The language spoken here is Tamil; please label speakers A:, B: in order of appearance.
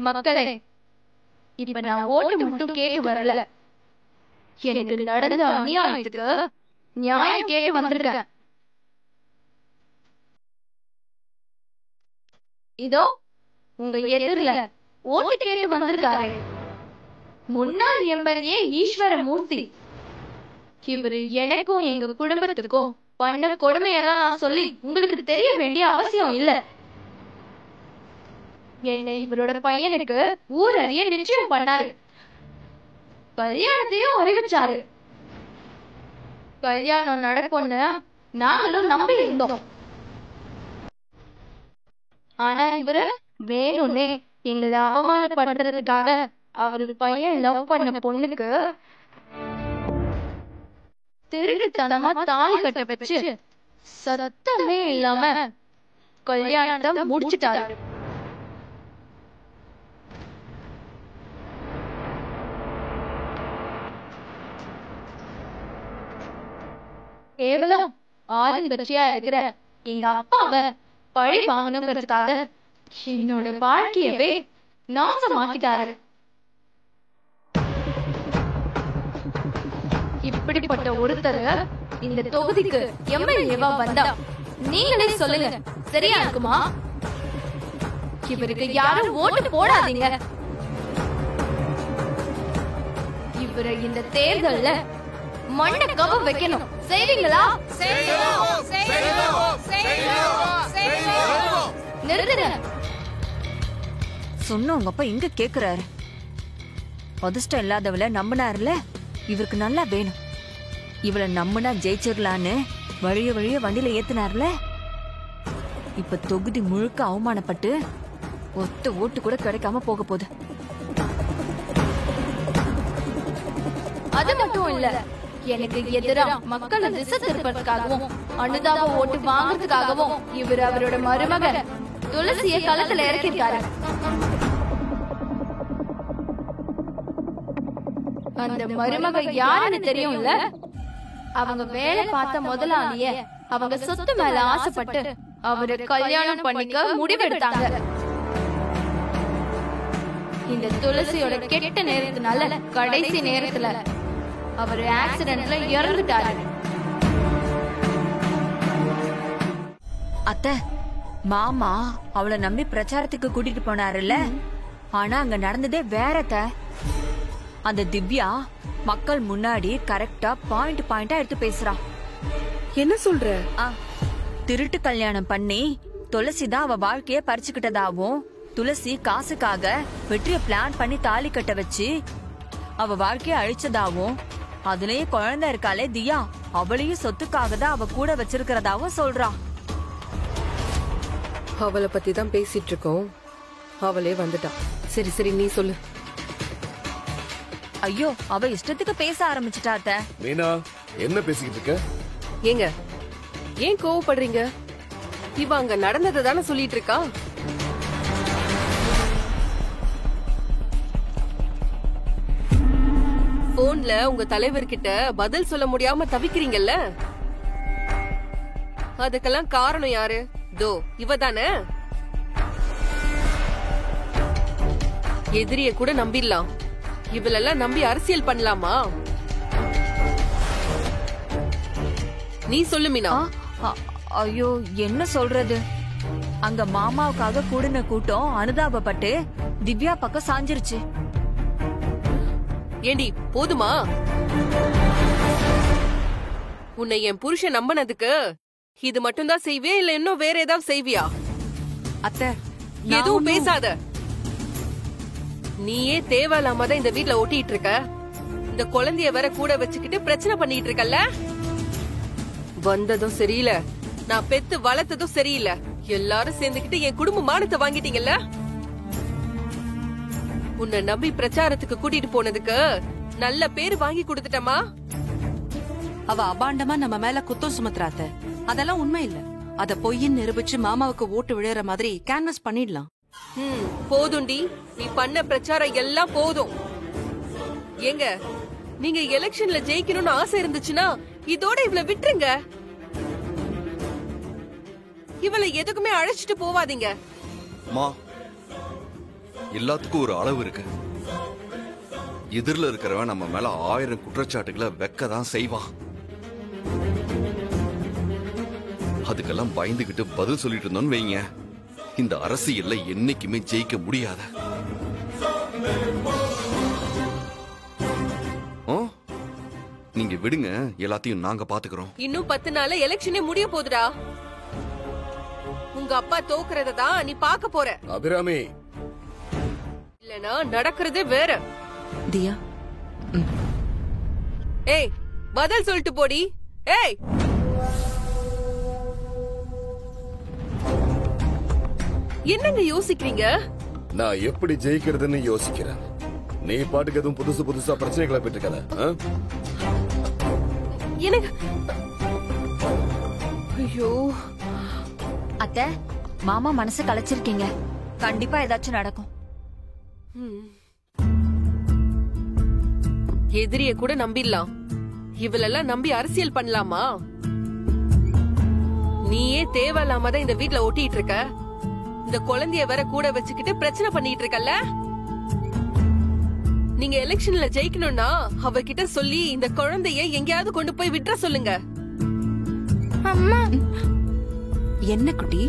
A: மக்களே, இப்ப நான் ஓட்டு மட்டும் கேட்டு வரல, எனக்கு நடந்த அநியாயத்துக்கு நியாயம் கேட்டு வந்திருக்கேன். இதோ உங்க எதிரில ஓட்டு கேட்டு வந்திருக்காரு முன்னாள் எம்எல்ஏ ஈஸ்வரமூர்த்தி. இவரு எனக்கும் எங்க குடும்பத்துக்கும் பண்ண கொடுமையெல்லாம் நான் சொல்லி உங்களுக்கு தெரிய வேண்டிய அவசியம் இல்ல. என்னை இவரோட பையனுக்கு ஊரறிய நிச்சயம் பண்ணாரு, கல்யாணத்தையும் அறிவிச்சாரு. கல்யாணம் நடக்கும்னு நாங்களும் நம்பி இருந்தோம். ஆனா இவரு வேணும்னே எங்களை அவமானப்படுத்துறதுக்காக அவரு பையன் லவ் பண்ண பொண்ணுக்கு திருட்டுத்தனமா தாலி கட்ட வச்சு சத்தமே இல்லாம கல்யாணத்தை முடிச்சுட்டாரு. கேவலம் ஆளுங்கட்சியா இருக்கிற எங்க அப்பாவை பழி வாங்கணுங்கிறதுக்காக என்னோட வாழ்க்கையவே நாசமாக்கிட்டாரு. இப்படிப்பட்ட ஒருத்தர் இந்த தொகுதிக்கு எம்எல்ஏவா வந்தா நீங்களே சொல்லுங்க, சரியா இருக்குமா? இவருக்கு யாரும் ஓட்டு போடாதீங்க. இவரை இந்த தேர்தல்ல மண்ணை கவ வைக்கணும். செய்வீங்களா? நிறுத்துங்க.
B: சொன்ன உங்க அப்பா எங்க கேக்குறாரு? அதிர்ஷ்டம் இல்லாதவள நம்பினாருல, இவருக்கு நல்லா வேணும். இவளை நம்பினா ஜெயிச்சிடலான்னு வழிய வழிய வண்டியில ஏத்தினார்ல, இப்ப தொகுதி முழுக்க அவமானப்பட்டு ஒத்த ஓட்டு கூட கிடைக்காம போக போகுது.
A: அது மட்டும் இல்ல, எனக்கு எதிரா மக்களை திசை திருப்பதற்காகவும் அனுதாப ஓட்டு வாங்கறதுக்காகவும் இவர் அவரோட மருமகன் துளசிய களத்துல இறக்கிட்டாரு. அந்த மருமக யாருன்னு தெரியும்ல? அவங்க வேலை பார்த்த முதலாளிய அவங்க சொத்து மேல ஆசைப்பட்டு அவரை கல்யாணம் பண்ணிக்க முடிவெடுத்தாங்க. இந்த துளசியோட கெட்ட நேரத்தினால கடைசி நேரத்துல அவர் ஆக்சிடென்ட்ல இறந்துட்டாரு.
B: அத்தை, மாமா அவளை நம்பி பிரச்சாரத்துக்கு கூட்டிட்டு போனாருல்ல, ஆனா அங்க நடந்ததே வேறத. அந்த திவ்யா மக்கள் முன்னாடி கரெக்டா பாயிண்டா எடுத்து பேசுறா.
C: என்ன சொல்ற?
B: திருட்டு கல்யாணம் பண்ணி துளசி தான் அவ வாழ்க்கைய பறிச்சுக்கிட்டதாவும், துளசி காசுக்காக வெற்றிய பிளான் பண்ணி தாலி கட்ட வச்சு அவ வாழ்க்கைய அழிச்சதாவும், அதுலயே குழந்தை இருக்காளே தியா, அவளையும் சொத்துக்காக தான் அவ கூட வச்சிருக்கிறதாவும் சொல்றா.
C: அவளை பத்தி தான் பேசிட்டு இருக்கோம், அவளே வந்துட்டா. சரி சரி, நீ சொல்லு.
B: ஐயோ, அவ இஷ்டத்துக்கு பேச ஆரம்பிச்சுட்டா. அத்தை,
D: மீனா என்ன பேசிக்கிட்டு இருக்க?
C: ஏங்க ஏன் கோவப்படுறீங்க? இவ அங்க நடந்ததை தானே சொல்லிட்டு இருக்கா. போன்ல உங்க தலைவர்கிட்ட பதில் சொல்ல முடியாம தவிக்கிறீங்கல்ல, அதுக்கெல்லாம் காரணம் யாரு? தோ இவ தானே. எதிரிய கூட நம்பிடலாம், இவளெல்லாம் நம்பி அரசியல் பண்ணலாமா? நீ சொல்லு மீனா.
B: ஐயோ, என்ன சொல்றது? அங்க மாமாவுக்காக கூடின கூட்டம் அனுதாபப்பட்டு திவ்யா பக்கம் சாஞ்சிருச்சு.
C: ஏண்டி போதுமா? உன்னை என் புருஷன் நம்பினதுக்கு இது மட்டும் தான் செய்வியா, இல்ல இன்னும் வேற ஏதாவது செய்வியா?
B: அத்தை,
C: எதுவும் பேசாத. நீயே தேவையில்லாம தான் இந்த வீட்ல ஒட்டிட்டு இருக்க. இந்த குழந்தைய வேற கூட வச்சுக்கிட்டு பிரச்சனை பண்ணிட்டு இருக்கல்ல. வந்ததும் சரியில்லை, நான் பெத்து வளர்த்ததும் சரியில்லை. எல்லாரும் சேர்ந்துக்கிட்டு என் குடும்ப மானத்தை வாங்கிட்டீங்கல்ல. உன்னை நம்பி பிரச்சாரத்துக்கு கூட்டிட்டு போனதுக்கு நல்ல பேரு வாங்கி கொடுத்துட்டமா.
E: அவ அபாண்டமா நம்ம மேல குத்தம் சுமத்துறாத்த, அதெல்லாம் உண்மை இல்ல. அத பொய்ன்னு நிரூபிச்சு மாமாவுக்கு ஓட்டு விழுற மாதிரி கேன்வஸ் பண்ணிடலாம்.
C: போதும்டி, நீ பண்ண பிரச்சாரம் எல்லாம் போதும். ஏங்க, நீங்க எலெக்ஷன்ல ஜெயிக்கணும்னு ஆசை இருந்துச்சுன்னா இதோட இவள விட்டுருங்க. இவளை எதுக்குமே அழைச்சிட்டு போவாதீங்க.
F: எல்லாத்துக்கும் ஒரு அளவு இருக்கு. எதிரில இருக்கிறவன் நம்ம மேல 1000 குற்றச்சாட்டுகளை வைக்கதான் செய்வான். அதுக்கெல்லாம் பயந்துகிட்டு பதில் சொல்லிட்டு இருந்தோம்னு வைங்க, இந்த அரசியல்ல என்னைக்குமே ஜெயிக்க முடியாத. நீங்க விடுங்க, எல்லாத்தையும் நாங்க பாத்துக்கிறோம்.
C: இன்னும் 10 நாள்ல எலெக்ஷனே முடிய போகுதுடா. உங்க அப்பா தோக்குறதான் நீ பாக்க போற.
D: அபிராமி,
C: இல்லனா நடக்கிறதே வேற.
E: தியா,
C: ஏய் பதில் சொல்லிட்டு போடி. ஏய் என்னங்க யோசிக்கிறீங்க?
D: நான் எப்படி ஜெயிக்கிறதுன்னு யோசிக்கிறேன். நீ பாட்டுக்கு எதுவும் புதுசா பிரச்சனைகளை பெற்றுக்கல.
C: எனக்கு ஐயோ,
B: அத்தை, மாமா மனசு கலைச்சிருக்கீங்க. கண்டிப்பா ஏதாச்சும் நடக்கும்.
C: எதிரிய கூட நம்பிடலாம், இவளெல்லாம் நம்பி அரசியல் பண்ணலாமா? நீயே தேவையில்லாம தான் இந்த வீட்ல ஒட்டிட்டு இருக்க. இந்த குழந்தைய வேற கூட வச்சுக்கிட்டு பிரச்சனை பண்ணிட்டு இருக்கல்ல. நீங்க எலெக்ஷன்ல ஜெயிக்கணும்னா அவகிட்ட சொல்லி இந்த குழந்தைய எங்கேயாவது கொண்டு போய் விட்டுற சொல்லுங்க.
E: என்ன குட்டி?